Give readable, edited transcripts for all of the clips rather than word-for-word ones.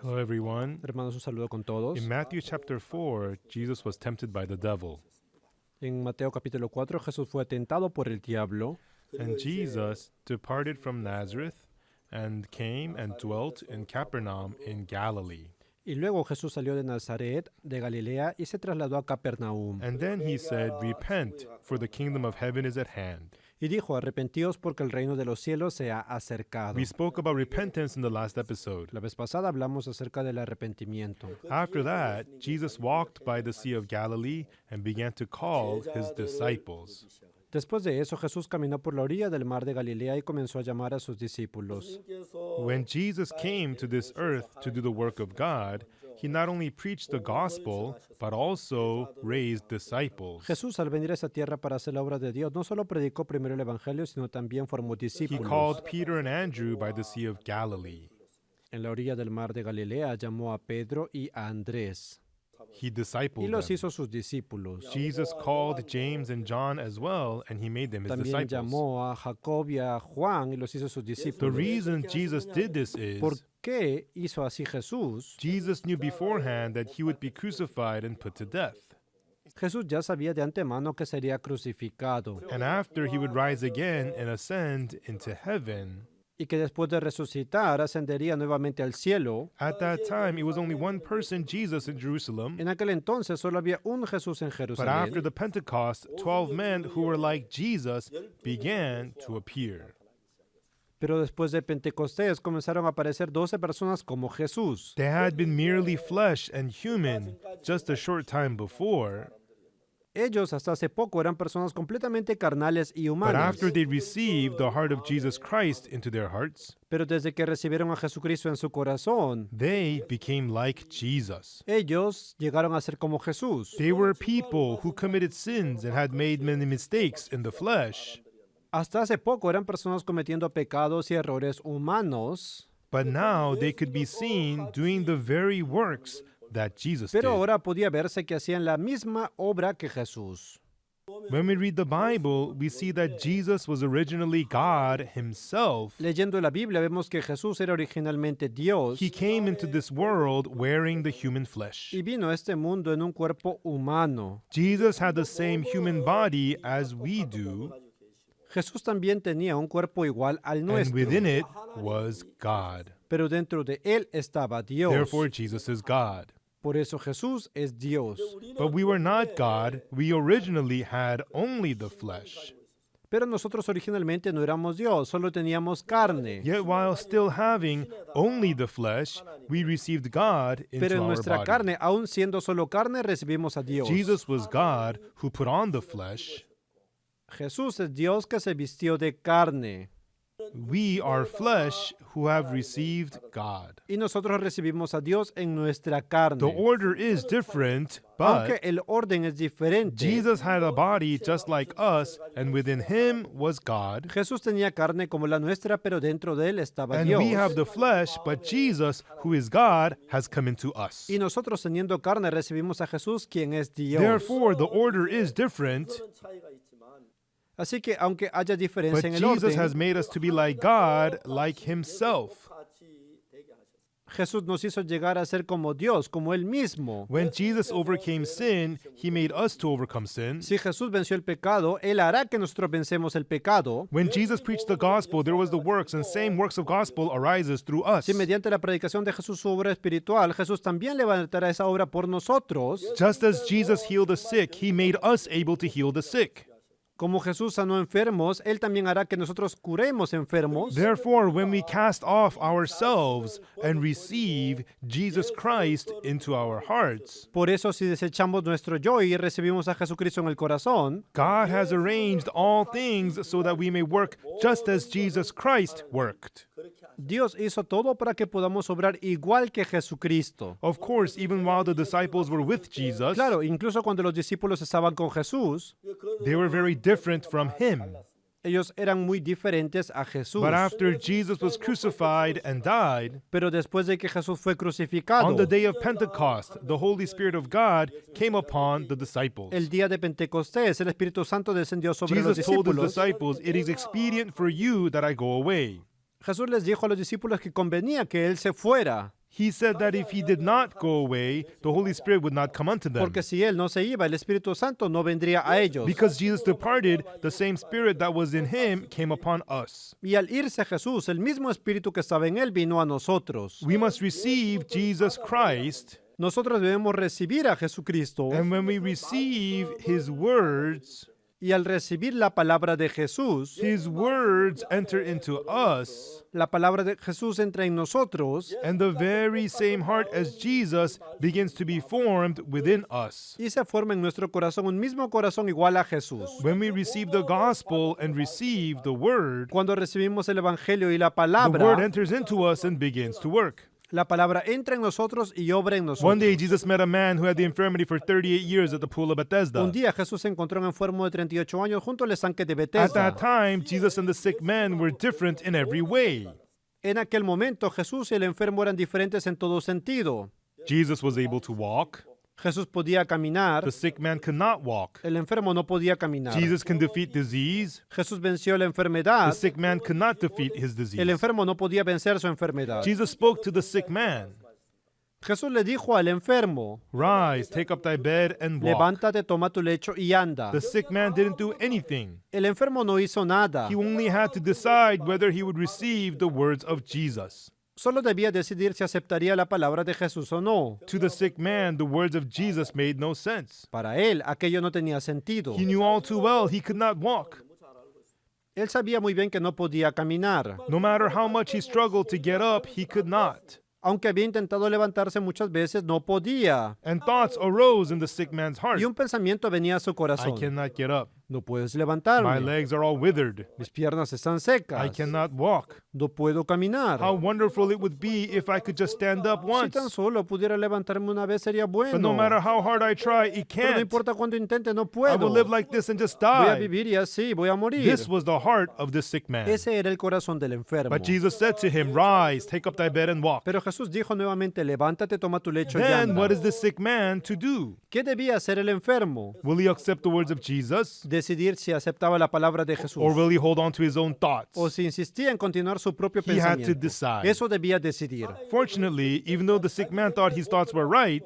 Hello, everyone. Hermanos, un saludo con todos. In Matthew chapter 4, Jesus was tempted by the devil. En Mateo capítulo 4, Jesús fue tentado por el diablo And Jesus departed from Nazareth and came and dwelt in Capernaum in Galilee. y luego Jesús salió de Nazaret, de Galilea, y se trasladó a Capernaum. And then he said, Repent, for the kingdom of heaven is at hand. Y dijo, arrepentíos porque el reino de los cielos se ha acercado. We spoke about repentance in the last episode. La vez pasada hablamos acerca del arrepentimiento. After that, Jesus walked by the Sea of Galilee and began to call his disciples. Después de eso, Jesús caminó por la orilla del mar de Galilea y comenzó a llamar a sus discípulos. When Jesus came to this earth to do the work of God, he not only preached the gospel, but also raised disciples. Jesús, al venir a esa tierra para hacer la obra de Dios, no solo predicó primero el evangelio, sino también formó He discípulos. called Peter and Andrew by the Sea of Galilee. En la orilla del mar de Galilea llamó a Pedro y a Andrés He y discipled los them. hizo sus discípulos. Jesus called James and John as well, and he made them his También disciples. llamó a Jacob y a Juan y los hizo sus The discípulos. reason Jesus did this is ¿Por qué hizo así Jesús? Jesus knew beforehand that he would be crucified and put to death. Jesús ya sabía de antemano que sería crucificado And after he would rise again and ascend into heaven, y que después de resucitar ascendería nuevamente al cielo. at that time it was only one person, Jesus, in Jerusalem. En aquel entonces solo había un Jesús en But after Jerusalén, the Pentecost, 12 men who were like Jesus began to appear. pero después de Pentecostés comenzaron a aparecer 12 personas como Jesús. They had been merely flesh and human just a short time before, Ellos hasta hace poco eran personas completamente carnales y but humanas. after they received the heart of Jesus Christ into their hearts, Pero desde que recibieron a Jesucristo en su corazón, they became like Jesus. ellos llegaron a ser como Jesús. They were people who committed sins and had made many mistakes in the flesh, Hasta hace poco eran personas cometiendo pecados y errores humanos, but now they could be seen doing the very works that Jesus did. pero ahora podía verse que hacían la misma obra que Jesús. When we read the Bible, we see that Jesus was originally God himself. Leyendo la Biblia vemos que Jesús era originalmente Dios He came into this world wearing the human flesh. y vino a este mundo en un cuerpo humano. Jesus had the same human body as we do, Jesús también tenía un cuerpo igual al and nuestro, within it was God. pero dentro de él estaba Dios. Therefore, Jesus is God. Por eso Jesús es Dios. But we were not God. We originally had only the flesh. Pero nosotros originalmente no éramos Dios, solo teníamos carne. Yet while still having only the flesh, we received God into Pero en our nuestra body. carne, aún siendo solo carne, recibimos a Dios. Jesus was God who put on the flesh. Jesús es Dios que se vistió de carne. We are flesh who have received God. Y nosotros recibimos a Dios en nuestra carne. The order is different, Aunque but el orden es diferente. Jesus had a body just like us, and within him was God. Jesús tenía carne como la nuestra, pero dentro de él estaba And Dios. we have the flesh, but Jesus, who is God, has come into us. Y nosotros teniendo carne recibimos a Jesús, quien es Dios. Therefore, the order is different, Así que aunque haya but diferencia en el Jesus has orden, made us to be like God, like himself. Jesús nos hizo llegar a ser como Dios, como él mismo. When Jesus overcame sin, he made us to overcome sin. Si Jesús venció el pecado, él hará que nosotros vencemos el pecado. When Jesus preached the gospel, there was the works, and same works of gospel arises through us. Si mediante la predicación de Jesús su obra espiritual, Jesús también levantará esa obra por nosotros. Just as Jesus healed the sick, he made us able to heal the sick. Como Jesús sanó enfermos, él también hará que nosotros curemos enfermos. Therefore, when we cast off ourselves and receive Jesus Christ into our hearts, Por eso, si desechamos nuestro yo y recibimos a Jesucristo en el corazón, God has arranged all things so that we may work just as Jesus Christ worked. Dios hizo todo para que podamos obrar igual que Jesucristo. Of course, even while the disciples were with Jesus, Claro, incluso cuando los discípulos estaban con Jesús, they were very different from him. ellos eran muy diferentes a Jesús. But after Jesus was crucified and died, Pero después de que Jesús fue crucificado, on the day of Pentecost, the Holy Spirit of God came upon the disciples. el día de Pentecostés, el Espíritu Santo descendió sobre los Jesus told his discípulos. disciples, "It is expedient for you that I go away." Jesús les dijo a los discípulos que convenía que Él se fuera. He said that if he did not go away, the Holy Spirit would not come unto them. Porque si él no se iba, el Espíritu Santo no vendría a ellos. Because Jesus departed, the same Spirit that was in him came upon us. Y al irse Jesús, el mismo Espíritu que estaba en él vino a nosotros. We must receive Jesus Christ, Nosotros debemos recibir a Jesucristo, and when we receive his words, y al recibir la palabra de Jesús, his words enter into us, la palabra de Jesús entra en nosotros and the very same heart as Jesus begins to be formed within us. y se forma en nuestro corazón un mismo corazón igual a Jesús. When we receive the gospel and receive the word, Cuando recibimos el Evangelio y la the word palabra, enters into us and begins to work. la palabra entra en nosotros y obra en One nosotros. day Jesus met a man who had the infirmity for 38 years at the pool of Bethesda. Un día Jesús se encontró un enfermo de 38 años junto al estanque de At Bethesda. that time, Jesus and the sick man were different in every way. En aquel momento Jesús y el enfermo eran diferentes en todo sentido. Jesus was able to walk. Jesús podía caminar, The sick man could not walk. el enfermo no podía caminar. Jesus can defeat disease. Jesús venció la The enfermedad, sick man could not defeat his el disease. enfermo no podía vencer su enfermedad. Jesus spoke to the sick man, Jesús le dijo al enfermo, "Rise, take up thy bed and walk." levántate, toma tu lecho y anda. The sick man didn't do anything. El enfermo no hizo nada, He only had to decide whether he would receive the words of Jesus. solo debía decidir si aceptaría la palabra de Jesús o no. To the sick man, the words of Jesus made no sense. Para él, aquello no tenía sentido. He knew all too well he could not walk. Él sabía muy bien que no podía caminar. No matter how much he struggled to get up, he could not. Aunque había intentado levantarse muchas veces, no podía. And thoughts arose in the sick man's heart. Y un pensamiento venía a su I corazón. cannot get up. No puedes My levantarme. legs are all withered. Mis piernas están I secas. cannot walk. No puedo caminar. How wonderful it would be if I could just stand up Si once. tan solo pudiera levantarme una vez sería But no bueno. matter how hard I try, it Pero no can't. importa cuánto intente, no I puedo. will live like this and just Voy a die. vivir y así voy a morir. This was the heart of the sick man. Ese era el corazón del enfermo. But Jesus said to him, "Rise, take up thy bed and walk." Pero Jesús dijo nuevamente, levántate, toma tu lecho y Then anda. what is the sick man to do? ¿Qué debía hacer el enfermo? Will he accept the words of Jesus? Decidir si aceptaba la palabra de Jesús Or will he hold on to his own thoughts? o si insistía en continuar su propio He had to pensamiento. decide. Eso debía decidir. Fortunately, even though the sick man thought his thoughts were right,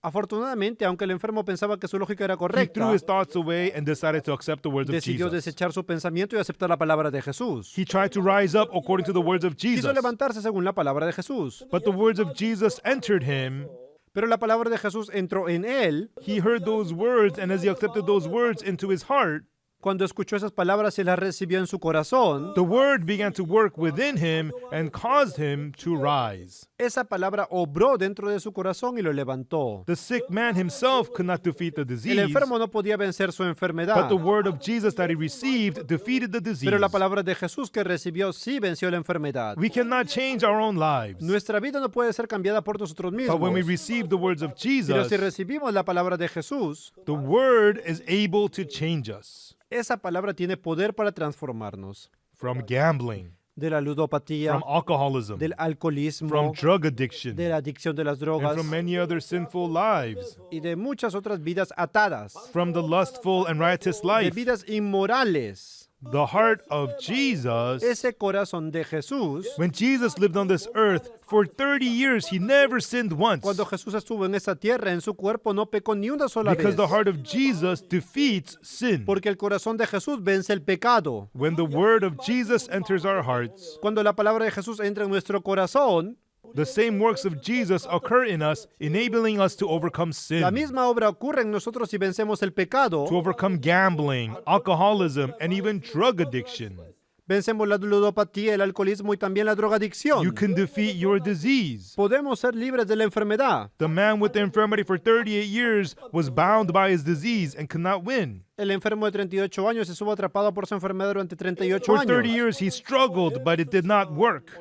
Afortunadamente, aunque el enfermo pensaba que su lógica era he threw correcta, his thoughts away and decided to accept the words of decidió Jesus. desechar su pensamiento y aceptar la palabra de Jesús. He tried to rise up according to the words of Quiso Jesus. levantarse según la palabra de Jesús, But the words of Jesus entered him. pero la palabra de Jesús entró en él. He heard those words, and as he accepted those words into his heart, Cuando escuchó esas palabras y las recibió en su corazón, the word began to work within him and caused him to rise. esa palabra obró dentro de su corazón y lo levantó. The sick man himself could not defeat the El disease, enfermo no podía vencer su but enfermedad, the word of Jesus that he received defeated the disease. pero la palabra de Jesús que recibió sí venció la enfermedad. We cannot change our own lives, Nuestra vida no puede ser cambiada por nosotros but when we mismos, receive the words of pero Jesus, si recibimos la palabra de Jesús, the word is able to change us esa palabra tiene poder para transformarnos from gambling, de la ludopatía, from alcoholism, del alcoholismo, from drug addiction, de la adicción de las and drogas from many other sinful lives, y de muchas otras vidas atadas, from the lustful and riotous de life. vidas inmorales. The heart of Jesus, Ese corazón de Jesús, when Jesus lived on this earth for 30 years, he never sinned once. cuando Jesús estuvo en esta tierra, en su cuerpo no pecó ni una sola Because vez, the heart of Jesus defeats sin. porque el corazón de Jesús vence el pecado. When the word of Jesus enters our hearts, Cuando la palabra de Jesús entra en nuestro corazón, the same works of Jesus occur in us, enabling us to overcome sin, la misma obra ocurre en nosotros si vencemos el pecado, to overcome gambling, alcoholism, and even drug addiction. vencemos la ludopatía, el alcoholismo y también la You drogadicción. can defeat your disease. Podemos ser libres de la enfermedad. The man with the infirmity for 38 years was bound by his disease and could not win. El enfermo de 38 años estuvo atrapado por su enfermedad durante 38 For 30 años. years he struggled, but it did not work.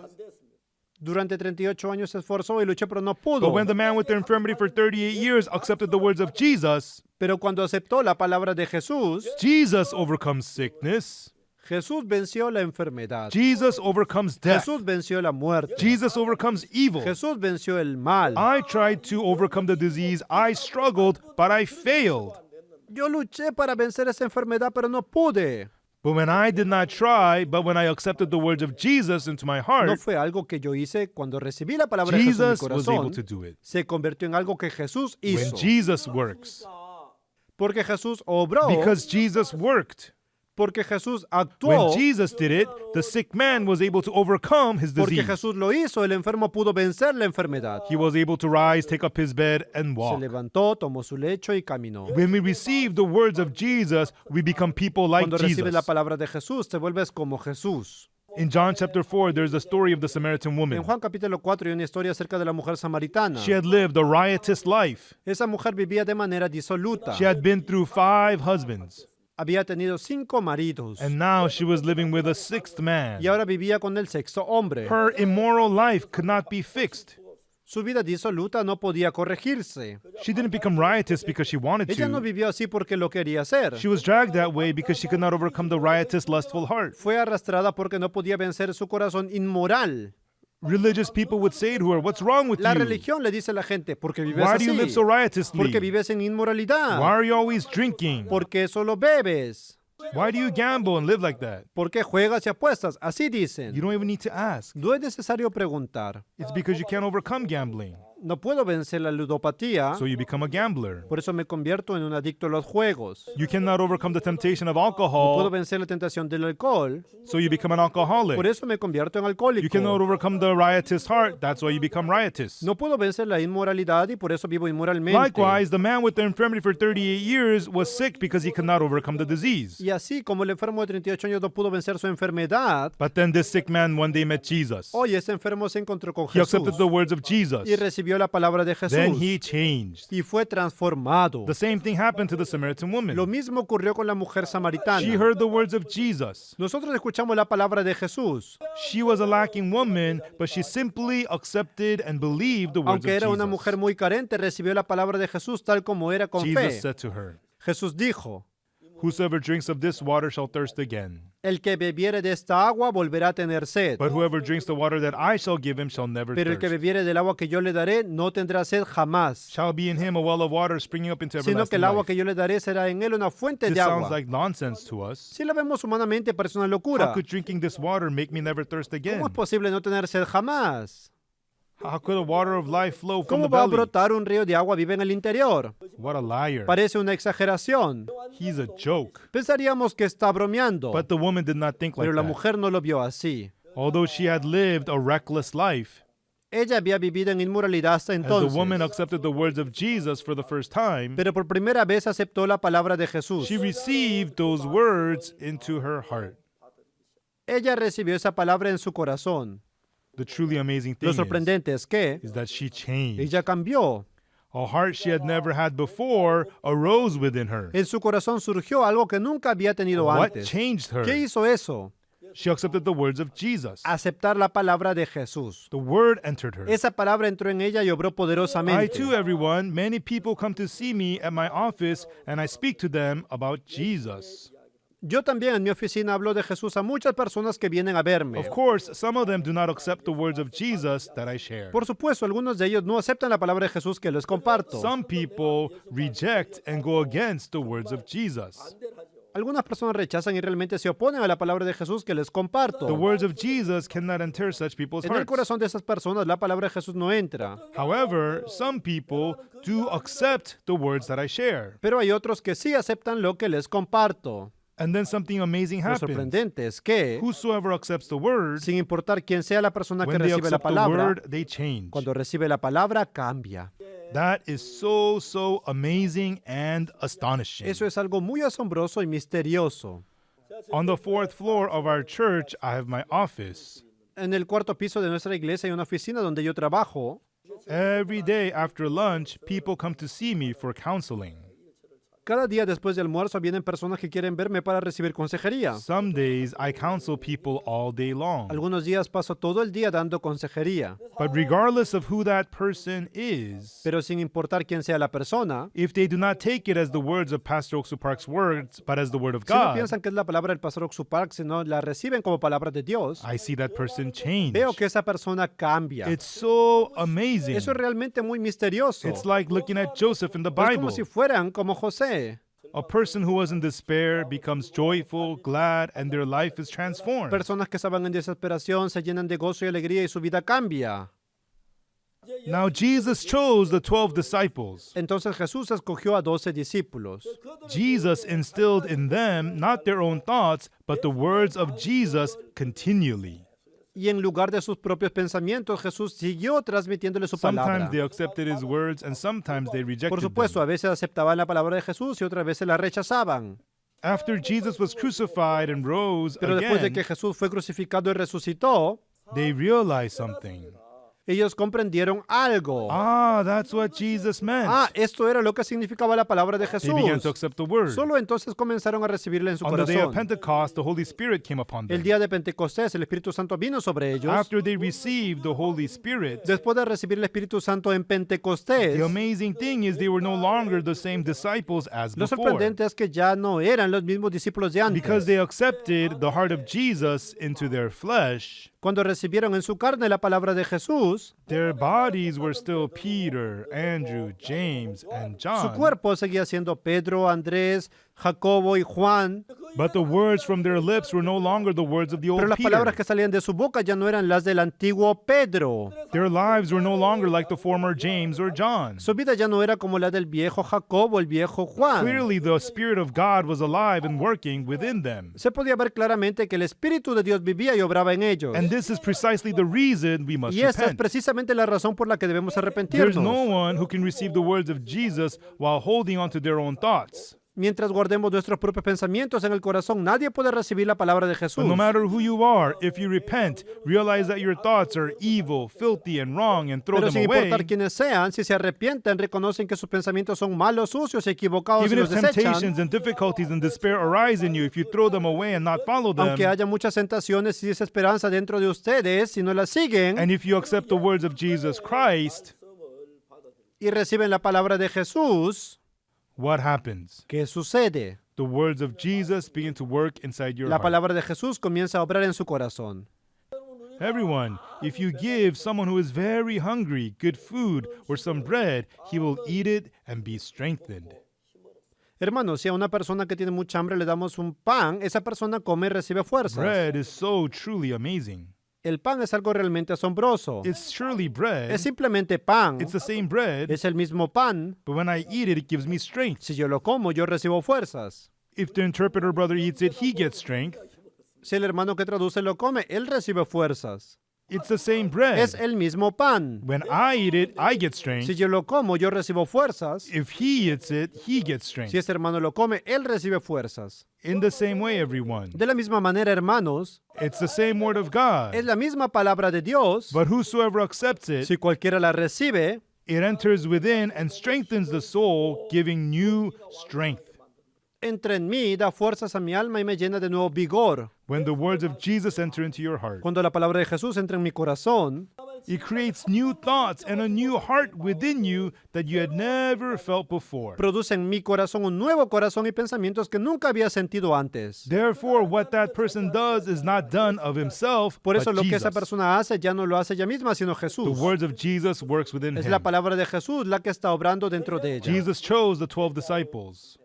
Durante 38 años se esforzó y luchó, pero no But pudo. when the man with the infirmity for 38 years accepted the words of Jesus, Pero cuando aceptó la palabra de Jesús, Jesus overcomes sickness. Jesús venció la enfermedad. Jesus overcomes death. Jesús venció la muerte. Jesus overcomes evil. Jesús venció el mal. I tried to overcome the disease. I struggled, but I failed. Yo luché para vencer esa enfermedad, pero no pude. But when I did not try, but when I accepted the words of Jesus into my No heart, fue algo que yo hice cuando recibí la palabra de Jesús en mi Jesus was able corazón. to do it. Se convirtió en algo que Jesús When hizo. Jesus works. Porque Jesús obró. Because Jesus worked. Porque Jesús When actuó. Jesus did it, the sick man was able to overcome his Porque disease. Jesús lo hizo, el enfermo pudo vencer la enfermedad. He was able to rise, take up his bed, and Se walk. levantó, tomó su lecho y caminó. When we receive the words of Jesus, we become people like Cuando recibes la Jesus. palabra de Jesús, te vuelves como Jesús. In John chapter 4, there's the story of the Samaritan En woman. Juan capítulo 4 hay una historia acerca de la mujer samaritana. She had lived a riotous life. Esa mujer vivía de manera disoluta. She had been through 5 husbands. Había tenido 5 maridos. And now she was living with a 6th man. Y ahora vivía con el sexto hombre. Her immoral life could not be fixed. Su vida disoluta no podía corregirse. She didn't become riotous because she wanted Ella no to. vivió así porque lo quería hacer. She was dragged that way because she could not overcome the riotous, lustful heart. Fue arrastrada porque no podía vencer su corazón inmoral. Religious people would say to her, "What's wrong with La you? religión le dice a la gente, ¿por qué vives Why do así? you live so riotously? Porque vives en Why inmoralidad. are you always drinking? ¿Por qué solo bebes? Why do you gamble and live like that?" ¿Por qué juegas y apuestas? Así You dicen. don't even need to ask. No es necesario preguntar. It's because you can't overcome gambling. No puedo vencer la ludopatía, So you become a gambler. por eso me convierto en un adicto a los juegos. You cannot overcome the temptation of No puedo alcohol. vencer la tentación del alcohol, So you become an por alcoholic. eso me convierto en You alcohólico. cannot overcome the riotous heart. That's why you become riotous. No puedo vencer la inmoralidad y por eso vivo inmoralmente. Likewise, the man with the infirmity for 38 years was sick because he could not overcome the disease. Y así como el enfermo de 38 años no pudo vencer su enfermedad, But then this sick man one day met Jesus. hoy ese enfermo se encontró con He accepted Jesús the words of Jesus. y recibió la palabra de Jesús Then he changed. y fue transformado. The same thing happened to the Samaritan Lo woman. mismo ocurrió con la mujer samaritana. She heard the words of Jesus. Nosotros escuchamos la palabra de Jesús, She was a lacking woman, but she simply accepted and believed the words aunque of era una mujer Jesus. muy carente, recibió la palabra de Jesús tal como era con Jesus fe. said to her, Jesús dijo, "Whosoever drinks of this water shall thirst again. el que bebiere de esta agua volverá a tener sed, But whoever drinks the water that I shall give him shall never pero el que thirst. bebiere del agua que yo le daré no tendrá sed jamás, Shall be in him a well of water springing up into sino que everlasting el agua life." que yo le daré será en él una fuente This de sounds agua. like nonsense to us. Si la vemos humanamente parece una How locura. could drinking this water make me never thirst again? ¿Cómo es posible no tener sed jamás? How could the water of life flow from ¿Cómo the va a belly? brotar un río de agua viva en el interior? What a liar. Parece una exageración. He's a joke. Pensaríamos que está bromeando, But the woman did not think like pero la that. mujer no lo vio así. Although she had lived a reckless life, Ella había vivido en inmoralidad hasta as the woman entonces, accepted the words of Jesus for the first time, pero por primera vez aceptó la palabra de Jesús. she received those words into her heart. Ella recibió esa palabra en su corazón. The truly amazing thing Lo sorprendente es que is that she changed. ella cambió. A heart she had never had before arose within her. En su corazón surgió algo que nunca había tenido What antes. changed her? ¿Qué hizo eso? She accepted the words of Jesus. Aceptar la palabra de Jesús. The word entered her. Esa palabra entró en ella y obró I poderosamente. too, everyone, many people come to see me at my office and I speak to them about Jesus. Yo también en mi oficina hablo de Jesús a muchas personas que vienen a verme. Of course, some of them do not accept the words of Jesus that I share. Por supuesto, algunos de ellos no aceptan la palabra de Jesús que les comparto. Some people reject and go against the words of Jesus. Algunas personas rechazan y realmente se oponen a la palabra de Jesús que les comparto. The words of Jesus cannot enter such people's En el hearts. corazón de esas personas la palabra de Jesús no entra. However, some people do accept the words that I share. Pero hay otros que sí aceptan lo que les comparto. And then something amazing Lo happens. sorprendente es que, Whosoever accepts the word, sin importar quién sea la persona que when they recibe la accept the palabra, word, they change. cuando recibe la palabra cambia. That is so amazing and astonishing. Eso es algo muy asombroso y misterioso. On the 4th floor of our church, I have my office. En el cuarto piso de nuestra iglesia hay una oficina donde yo trabajo. Every day after lunch, people come to see me for counseling. Cada día después del almuerzo vienen personas que quieren verme para recibir consejería. Some days I counsel people all day long. Algunos días paso todo el día dando consejería. But regardless of who that person is, Pero sin importar quién sea la persona, if they do not take it as the words of Pastor Oksu Park's words, but as the word of si no God, piensan que es la palabra del pastor Oxupark, sino la reciben como palabra de Dios, I see that person change. veo que esa persona cambia. It's so amazing. Eso es realmente muy misterioso. It's like looking at Joseph in the Es como Bible. si fueran como José. A person who was in despair becomes joyful, glad, and their life is transformed. Personas que estaban en desesperación se llenan de gozo y alegría y su vida cambia. Now Jesus chose the 12 disciples. Entonces Jesús escogió a 12 discípulos. Jesus instilled in them not their own thoughts, but the words of Jesus continually. Y en lugar de sus propios pensamientos, Jesús siguió transmitiéndole su palabra. Sometimes they accepted his words and sometimes they Por rejected supuesto, them. a veces aceptaban la palabra de Jesús y otras veces la rechazaban. After Jesus was crucified and rose Pero después de que again, Jesús fue crucificado y resucitó, they realized something. ellos comprendieron algo. That's what Jesus meant. Esto era lo que significaba la palabra de They began to Jesús. accept the word. Solo entonces comenzaron a recibirla en su On the day of corazón. Pentecost, the Holy Spirit came upon El them. día de Pentecostés, el Espíritu Santo vino sobre ellos. After they received the Holy Spirit, Después de recibir el Espíritu Santo en Pentecostés, the amazing thing is they were no longer the same disciples as lo before. sorprendente es que ya no eran los mismos discípulos de Because antes. they accepted the heart of Jesus into their flesh, Cuando recibieron en su carne la palabra de Jesús, their bodies were still Peter, Andrew, James, and su John. cuerpo seguía siendo Pedro, Andrés, Jacobo y Juan, But the words from their lips were no longer the words of the pero old las palabras Peter. que salían de su boca ya no eran las del antiguo Pedro. Their lives were no longer like the former James or John. Su vida ya no era como la del viejo Jacobo, el viejo Juan. Clearly, the Spirit of God was alive and working within them. Se podía ver claramente que el Espíritu de Dios vivía y obraba en ellos. And this is precisely the reason we must Y esa es repent. precisamente la razón por la que debemos There's arrepentirnos. no one who can receive the words of Jesus while holding on to their own thoughts. Mientras guardemos nuestros propios pensamientos en el corazón, nadie puede recibir la palabra de Jesús. But no matter who you are, if you repent, realize that your thoughts are evil, filthy, and wrong, and throw Pero them sin away, importar quiénes sean, si se arrepienten, reconocen que sus pensamientos son malos, sucios, equivocados y even los if desechan, temptations and difficulties and despair arise in you, if you throw them away and not follow them, aunque haya muchas tentaciones y desesperanza dentro de ustedes, si no las siguen and if you accept the words of Jesus Christ, y reciben la palabra de Jesús, what happens? ¿qué sucede? The words of Jesus begin to work inside your La heart. palabra de Jesús comienza a obrar en su corazón. Everyone, if you give someone who is very hungry good food or some bread, he will eat it and be strengthened. Hermanos, si a una persona que tiene mucha hambre le damos un pan, esa persona come y recibe fuerzas. Bread is so truly amazing. El pan es algo realmente asombroso. It's surely bread. Es simplemente pan. It's the same bread, Es el mismo pan. but when I eat it, it gives me strength. Si yo lo como, yo recibo fuerzas. If the interpreter brother eats it, he gets strength. Si el hermano que traduce lo come, él recibe fuerzas. It's the same bread. Es el mismo pan. When I eat it, I get Si strength. yo lo como, yo recibo fuerzas. If he eats it, he gets Si strength. ese hermano lo come, él recibe fuerzas. In the same way, everyone. De la misma manera, hermanos, It's the same word of God. es la misma palabra de Dios. But whosoever accepts it, Si cualquiera la recibe, it enters within and strengthens the soul, giving new strength. entra en mí, da fuerzas a mi alma y me llena de nuevo vigor. When the words of Jesus enter into your heart, Cuando la palabra de Jesús entra en mi corazón, it creates new thoughts and a new heart within you that you had never felt before. produce en mi corazón un nuevo corazón y pensamientos que nunca había sentido antes. Therefore, what that person does is not done of himself, Por eso but lo que esa Jesus. persona hace ya no lo hace ella misma, sino The Jesús. words of Jesus works within Es la him. palabra de Jesús la que está obrando dentro de ella. Jesus chose the 12 disciples.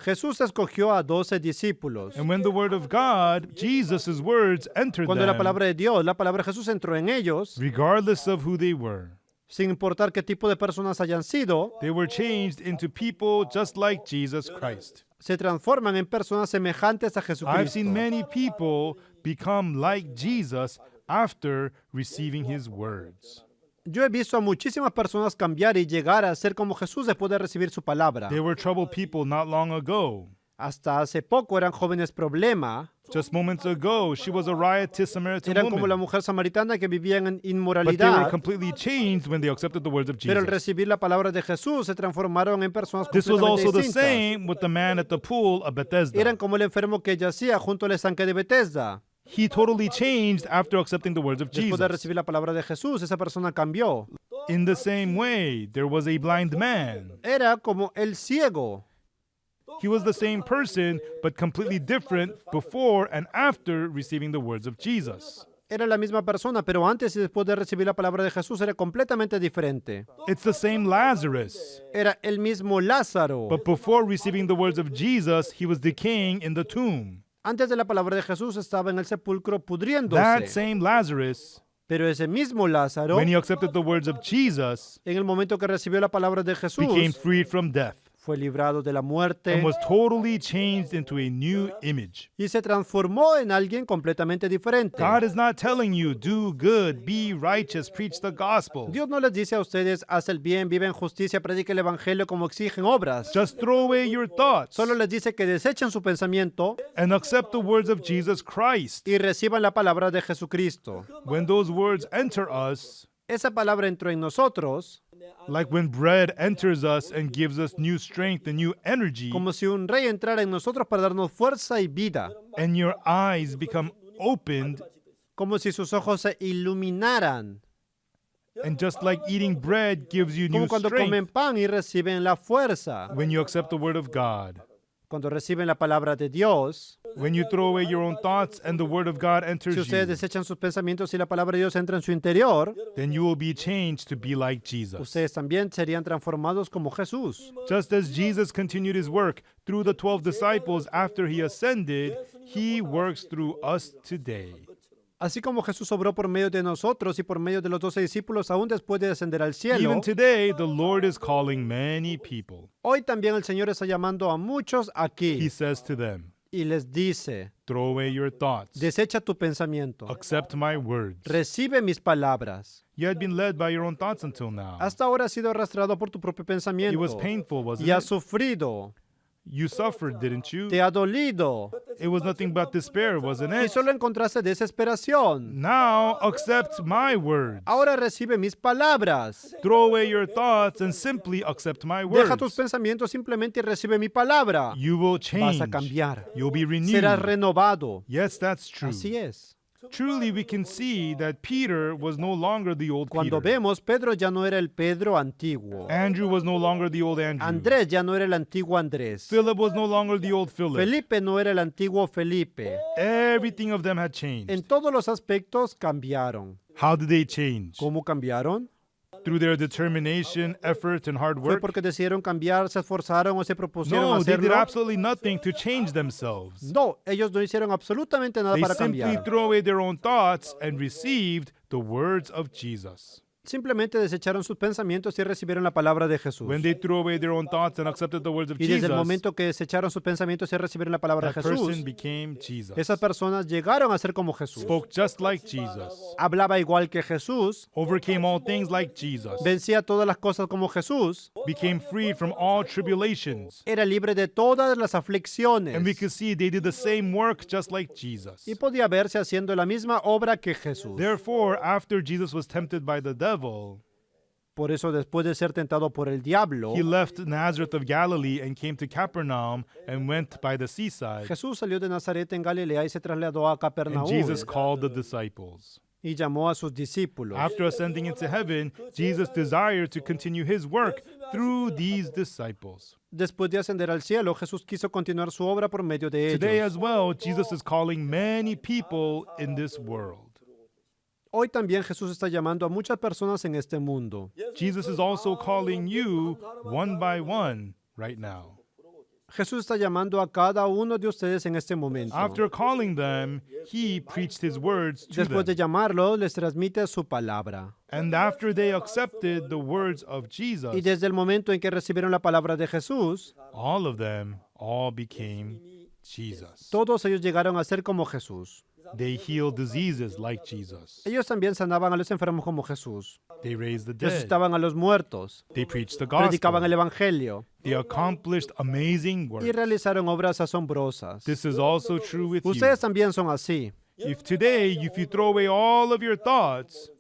Jesús escogió a 12 discípulos. And when the word of God, Jesus' words, entered Cuando la them, palabra de Dios, la palabra de Jesús entró en ellos, regardless of who they were, sin importar qué tipo de personas hayan sido, they were changed into people just like Jesus Christ. se transforman en personas semejantes a I've Jesucristo. seen many people become like Jesus after receiving his words. Yo he visto a muchísimas personas cambiar y llegar a ser como Jesús después de recibir su palabra. They were troubled people not long ago. Hasta hace poco eran jóvenes problema. Just moments ago, she was a riotous Samaritan Eran como la woman. mujer samaritana que vivían en But they were inmoralidad. completely changed when they accepted the words of Pero al Jesus. recibir la palabra de Jesús se transformaron en personas This was completamente also the distintas. same with the man at the pool of Bethesda. Eran como el enfermo que yacía junto al estanque de Bethesda. He totally changed after accepting the words of Después de Jesus. recibir la palabra de Jesús, esa persona cambió. In the same way, there was a blind man. Era como el ciego. He was the same person, but completely different before and after receiving the words of Jesus. Era la misma persona, pero antes y después de recibir la palabra de Jesús era completamente diferente. It's the same Lazarus. Era el mismo Lázaro. But before receiving the words of Jesus, he was decaying in the tomb. Antes de la palabra de Jesús estaba en el sepulcro That pudriéndose. same Lazarus, Pero ese mismo Lázaro, when he accepted the words of Jesus, en el momento que recibió la palabra de Jesús, became freed from death fue librado de la muerte and was totally changed into a new image. y se transformó en alguien completamente diferente. God is not telling you, do good, be righteous, preach the gospel. Dios no les dice a ustedes, haz el bien, vive en justicia, predique el evangelio como exigen obras. Just throw away your thoughts Solo les dice que desechen su pensamiento and accept the words of Jesus Christ. y reciban la palabra de Jesucristo. When those words enter us, Esa palabra entró en nosotros like when bread enters us and gives us new strength and new energy, como si un rey entrara en nosotros para darnos fuerza y vida, and your eyes become opened, como si sus ojos se iluminaran, and just like eating bread gives you como new cuando comen strength, pan y reciben la fuerza. when you accept the word of God, Cuando reciben la palabra de Dios, when you throw away your own thoughts and the word of God enters si ustedes you, desechan sus pensamientos y la palabra de Dios entra en su interior, then you will be changed to be like Jesus. ustedes también serían transformados como Jesús. Just as Jesus continued his work through the 12 disciples after he ascended, he works through us today. Así como Jesús obró por medio de nosotros y por medio de los 12 discípulos aún después de ascender al cielo, Even today, the Lord is calling many people. hoy también el Señor está llamando a muchos He aquí says to them, y les dice, throw away your thoughts, desecha tu pensamiento, accept my words. recibe mis palabras. You had been led by your own thoughts until now. Hasta ahora has sido arrastrado por tu propio It pensamiento was painful, wasn't y has it? sufrido, You suffered, didn't you? te ha dolido It was nothing but despair, wasn't y it? solo encontraste desesperación. Now accept my words. Ahora recibe mis palabras. Throw away your thoughts and simply accept my Deja tus words. pensamientos simplemente y recibe mi palabra. You will Vas change. a cambiar. You'll be Serás renewed. renovado. Yes, that's true. Así es. Truly, we can see that Peter was no longer the old Cuando Peter. vemos, Pedro ya no era el Pedro antiguo. Andrew was no longer the old Andrew. Andrés ya no era el antiguo Andrés. Philip was no longer the old Philip. Felipe no era el antiguo Felipe. Everything of them had changed. En todos los aspectos cambiaron. How did they change? ¿Cómo cambiaron? Through their determination, effort, and hard ¿Fue work? porque decidieron cambiar, se esforzaron o se propusieron No, they did hacerlo? absolutely nothing to change themselves. No, ellos no hicieron absolutamente nada They para simply cambiar. threw away their own thoughts and received the words of Jesus. Simplemente desecharon sus pensamientos y recibieron la palabra de Jesús. When they threw away their own thoughts and accepted the words of Y desde el Jesus, momento que desecharon sus pensamientos y recibieron la palabra de that Jesús, person became Jesus. esas personas llegaron a ser como Jesús. Spoke just like Jesus. Hablaba igual que Jesús, Overcame all things like Jesus. vencía todas las cosas como Jesús, Became freed from all tribulations. era libre de todas las aflicciones And we could see they did the same work just like Jesus. y podía verse haciendo la misma obra que Jesús. Therefore, after Jesus was tempted by the devil, Por eso, después de ser tentado por el diablo, he left Nazareth of Galilee and came to Capernaum and went by the seaside. Jesús salió de Nazaret en Galilea y se trasladó a And Capernaum Jesus called the disciples. y llamó a sus discípulos. After ascending into heaven, Jesus desired to continue his work through these disciples. Después de ascender al cielo, Jesús quiso continuar su obra por medio de Today ellos. as well, Jesus is calling many people in this world. Hoy también Jesús está llamando a muchas personas en este mundo. Jesus is also calling you one by one right now. Jesús está llamando a cada uno de ustedes en este momento. After calling them, he preached his words to Después de them. llamarlos, les transmite su palabra. And after they accepted the words of Y Jesus, desde el momento en que recibieron la palabra de Jesús, all of them all became Jesus. todos ellos llegaron a ser como Jesús. They healed diseases like Jesus. Ellos también sanaban a los enfermos como Jesús. They raised the dead. Resucitaban a los muertos. They preached the Predicaban el gospel. Evangelio. They accomplished amazing Y works. realizaron obras asombrosas. This is also true with you. Ustedes también son así. If today, if you throw away all of your thoughts,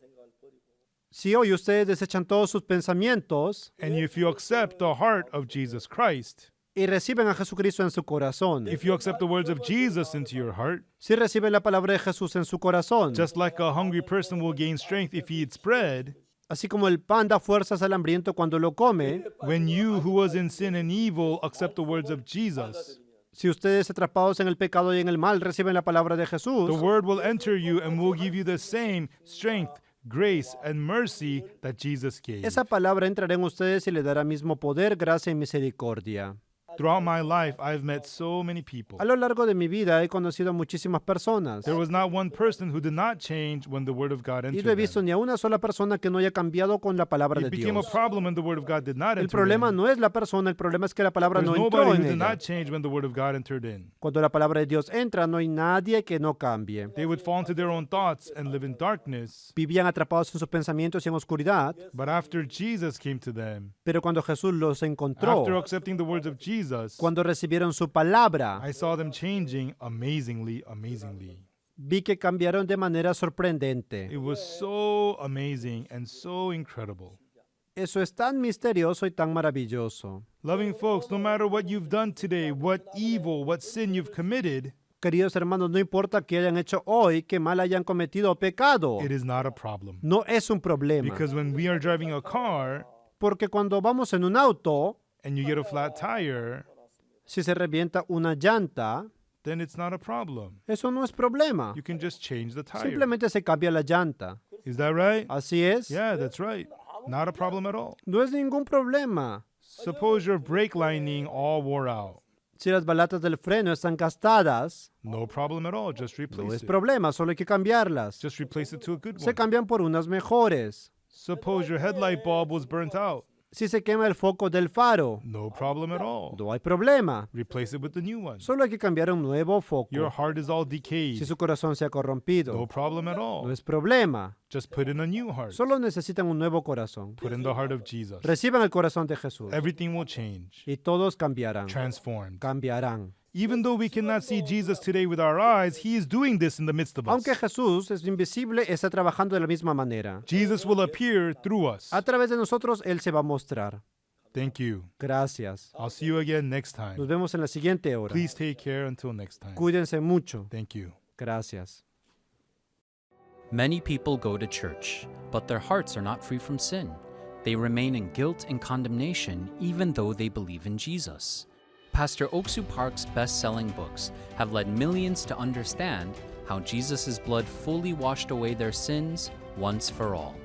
Si hoy ustedes desechan todos sus pensamientos and if you accept the heart of Jesus Christ, y reciben a Jesucristo en su corazón, if you accept the words of Jesus into your heart, si reciben la palabra de Jesús en su corazón, just like a hungry person will gain strength if he eats bread, así como el pan da fuerzas al hambriento cuando lo come, when you who was in sin and evil accept the words of Jesus, Si ustedes atrapados en el pecado y en el mal reciben la palabra de the Jesús, word will enter you and will give you the same strength, grace, and mercy that Jesus gave. esa palabra entrará en ustedes y le dará mismo poder, gracia y misericordia. Throughout my life, I've met so many people. A lo largo de mi vida he conocido a muchísimas personas There was not one person who did not change when the word of God y no he entered visto them. ni a una sola persona que no haya cambiado con la palabra de It became a Dios. problem when the word of God did not El enter problema in. no es la persona, el problema es que la palabra There's no entró nobody who en did ella. not change when the word of God entered in. Cuando la palabra de Dios entra, no hay nadie que no cambie. They would fall into their own thoughts and live in darkness. Vivían atrapados en sus pensamientos y en oscuridad, But after Jesus came to them, pero cuando Jesús los encontró, after accepting the words of Jesus, cuando recibieron su palabra, I saw them changing amazingly, amazingly. vi que cambiaron de manera sorprendente. It was so amazing and so incredible. Eso es tan misterioso y tan maravilloso. Loving folks, no matter what you've done today, what evil, what sin you've committed, Queridos hermanos, no importa qué hayan hecho hoy, qué mal hayan cometido o pecado, it is not a problem. no es un problema. Because when we are driving a car Porque cuando vamos en un auto, and you get a flat tire, si se revienta una llanta, then it's not a problem. eso no es problema. You can just change the tire. Simplemente se cambia la llanta. Is that right? Así es. Yeah, that's right. Not a problem at all. No es ningún problema. Suppose your brake lining all wore out. Si las balatas del freno están gastadas, No problem at all. Just no replace es it. problema, solo hay que cambiarlas. Just replace it to a good Se one. cambian por unas mejores. Suppose your headlight bulb was burnt out. Si se quema el foco del faro, No problem at all. no hay problema. Replace it with the new one. Solo hay que cambiar un nuevo foco. Your heart is all Si decayed. su corazón se ha corrompido, No problem at no all. es problema. Just put in a new heart. Solo necesitan un nuevo corazón. Put in the heart of Jesus. Reciban el corazón de Jesús Everything will change. y todos cambiarán. Transformed. Cambiarán. Even though we cannot see Jesus today with our eyes, he is doing this in the midst of us. Aunque Jesús es invisible, está trabajando de la misma manera. Jesus will appear through us. A través de nosotros, Él se va a mostrar. Thank you. Gracias. I'll see you again next Nos time. vemos en la siguiente hora. Please take care until next time. Cuídense mucho. Thank you. Gracias. Many people go to church, but their hearts are not free from sin. They remain in guilt and condemnation even though they believe in Jesus. Pastor Oksu Park's best-selling books have led millions to understand how Jesus' blood fully washed away their sins once for all.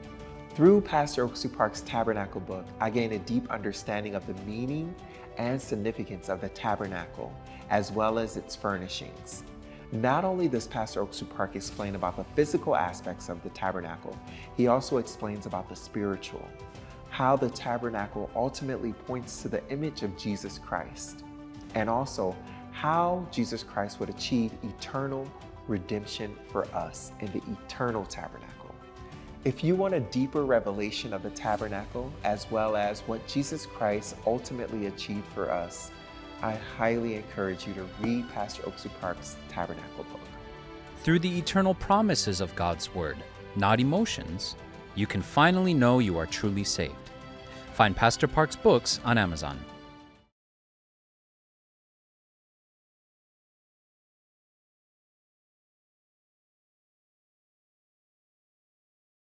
Through Pastor Oksu Park's Tabernacle book, I gained a deep understanding of the meaning and significance of the tabernacle, as well as its furnishings. Not only does Pastor Oksu Park explain about the physical aspects of the tabernacle, he also explains about the spiritual, how the tabernacle ultimately points to the image of Jesus Christ, and also how Jesus Christ would achieve eternal redemption for us in the eternal tabernacle. If you want a deeper revelation of the tabernacle, as well as what Jesus Christ ultimately achieved for us, I highly encourage you to read Pastor Oksu Park's Tabernacle book. Through the eternal promises of God's Word, not emotions, you can finally know you are truly saved. Find Pastor Park's books on Amazon.